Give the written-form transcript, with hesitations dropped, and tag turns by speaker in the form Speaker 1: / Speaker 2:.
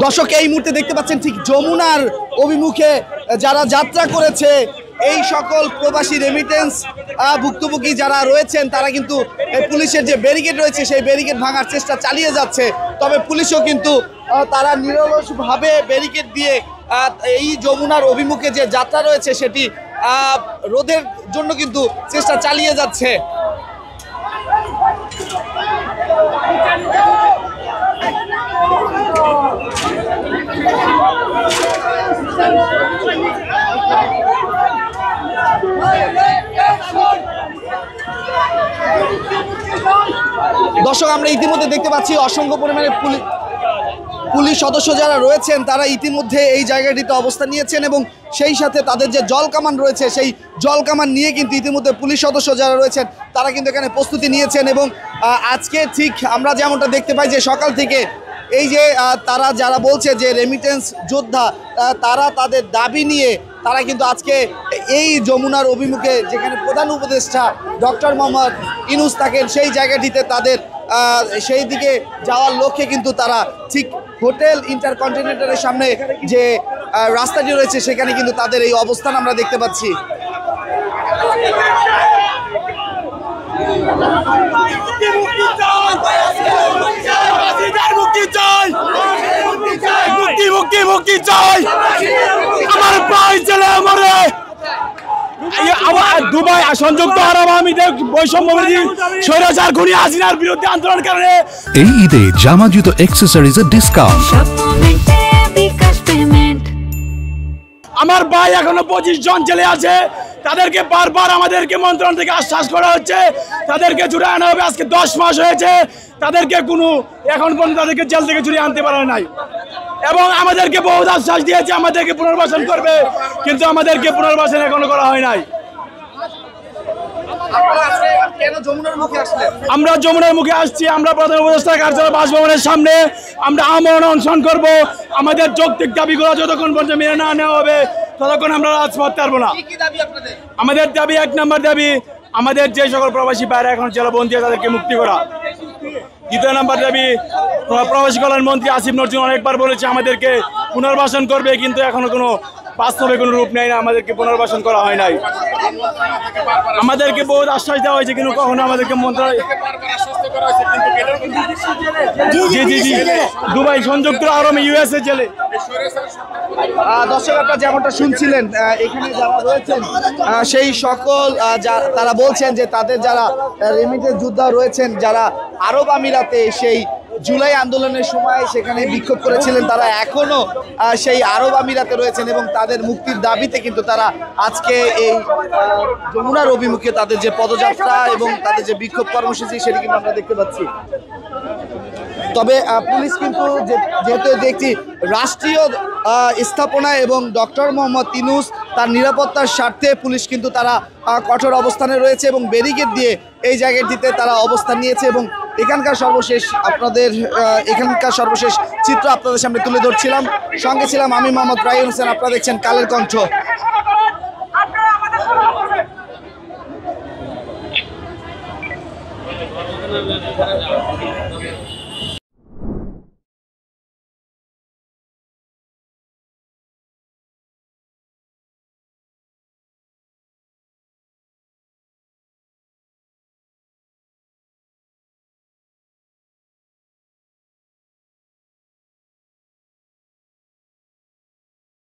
Speaker 1: দর্শক এই মুহূর্তে দেখতে পাচ্ছেন ঠিক যমুনার অভিমুখে যারা যাত্রা করেছে এই সকল প্রবাসী রেমিটেন্স ভুক্তভোগী যারা রয়েছেন তারা কিন্তু পুলিশের যে ব্যারিকেড রয়েছে সেই ব্যারিকেড ভাঙার চেষ্টা চালিয়ে যাচ্ছে। তবে পুলিশও কিন্তু তারা নিরলসভাবে ব্যারিকেড দিয়ে এই যমুনার অভিমুখে যে যাত্রা রয়েছে সেটি রোধের জন্য কিন্তু চেষ্টা চালিয়ে যাচ্ছে। দর্শক আমরা ইতিমধ্যে দেখতে পাচ্ছি অসংখ্য পরিমাণে পুলিশ সদস্য যারা রয়েছেন তারা ইতিমধ্যে এই জায়গাটিতে অবস্থান নিয়েছেন এবং সেই সাথে তাদের যে জল কামান রয়েছে সেই জল কামান নিয়ে কিন্তু ইতিমধ্যে পুলিশ সদস্য যারা রয়েছেন তারা কিন্তু এখানে প্রস্তুতি নিয়েছেন। এবং আজকে ঠিক আমরা যেমনটা দেখতে পাই যে সকাল থেকে এই যে তারা যারা বলছে যে রেমিটেন্স যোদ্ধা তারা তাদের দাবি নিয়ে তারা কিন্তু আজকে এই যমুনার অভিমুখে যেখানে প্রধান উপদেষ্টা ডক্টর মোহাম্মদ ইউনূস থাকেন সেই জায়গাটিতে তাদের সেই দিকে যাওয়ার লক্ষ্যে কিন্তু তারা ঠিক হোটেল ইন্টারকন্টিনেন্টালের সামনে যে রাস্তাটি রয়েছে সেখানে কিন্তু তাদের এই অবস্থান আমরা দেখতে পাচ্ছি।
Speaker 2: দুবাই সংযুক্ত আরব আমিরাতের বৈষম্যবিরোধী স্বৈরাচার খুনি হাসিনার বিরুদ্ধে আন্দোলন কারণে
Speaker 3: এই ঈদে জামা জুতো অ্যাকসেসরিজের ডিসকাউন্ট।
Speaker 2: আমার ভাই এখনো 25 জন জেলে আছে, তাদেরকে বারবার আমাদেরকে মন্ত্রণালয় থেকে আশ্বাস করা হচ্ছে তাদেরকে জুড়ে আনা হবে। আজকে 10 মাস হয়েছে, তাদেরকে কোনো এখন পর্যন্ত তাদেরকে জেল থেকে জুড়ে আনতে পারে নাই এবং আমাদেরকে বহু আশ্বাস দিয়েছে আমাদেরকে পুনর্বাসন করবে, কিন্তু আমাদেরকে পুনর্বাসন এখনো করা হয় নাই। আমরা যমুনার মুখে আসছি, আমরা প্রধান উপদেষ্টার কার্যালয় বাসভবনের সামনে আমরা আমরণ অনশন করব। আমাদের যৌক্তিক দাবিগুলো যতক্ষণ পর্যন্ত মেনে না নেওয়া হবে ততক্ষণ আমরা রাজপথ ছাড়বো না। আমাদের দাবি 1 নম্বর দাবি আমাদের যে সকল প্রবাসী ভাইরা এখন জেলবন্দী তাদেরকে মুক্তি করা। 2 নম্বর দাবি প্রবাসী কল্যাণ মন্ত্রী আসিফ নজরুল অনেকবার বলেছে আমাদেরকে পুনর্বাসন করবে, কিন্তু এখনো কোনো বাস্তবে কোনো রূপ নেই না, আমাদেরকে পুনর্বাসন করা হয় নাই। আমাদেরকে বহুত আশ্বাস দেওয়া হয়েছে কিন্তু কখনো আমাদেরকে মন্ত্রণালয় দুবাই সংযুক্ত আরব ইউএসএ জেলে।
Speaker 1: দর্শক আপনারা যেমনটা শুনছিলেন এখানে যারা রয়েছেন সেই সকল তারা বলছেন যে তাদের যারা রেমিটেন্স যোদ্ধা রয়েছেন যারা আরব আমিরাতে সেই জুলাই আন্দোলনের সময় সেখানে বিক্ষোভ করেছিলেন তারা এখনো সেই আরব আমিরাতে রয়েছেন এবং তাদের মুক্তির দাবিতে কিন্তু তারা আজকে এই যমুনার অভিমুখে তাদের যে পদযাত্রা এবং তাদের যে বিক্ষোভ কর্মসূচি সেটি কিন্তু আমরা দেখতে পাচ্ছি। তবে পুলিশ কিন্তু যেহেতু দেখছি রাষ্ট্রীয় স্থাপনা এবং ডক্টর মোহাম্মদ ইউনূস তার নিরাপত্তার স্বার্থে পুলিশ কিন্তু তারা কঠোর অবস্থানে রয়েছে এবং ব্যারিকেড দিয়ে এই জায়গাটিতে তারা অবস্থান নিয়েছে এবং এখানকার সর্বশেষ চিত্র আপনাদের সামনে তুলে ধরছিলাম। সঙ্গে ছিলাম আমি মোহাম্মদ রায়হান হোসেন, আপনারা দেখছেন কালের কণ্ঠ।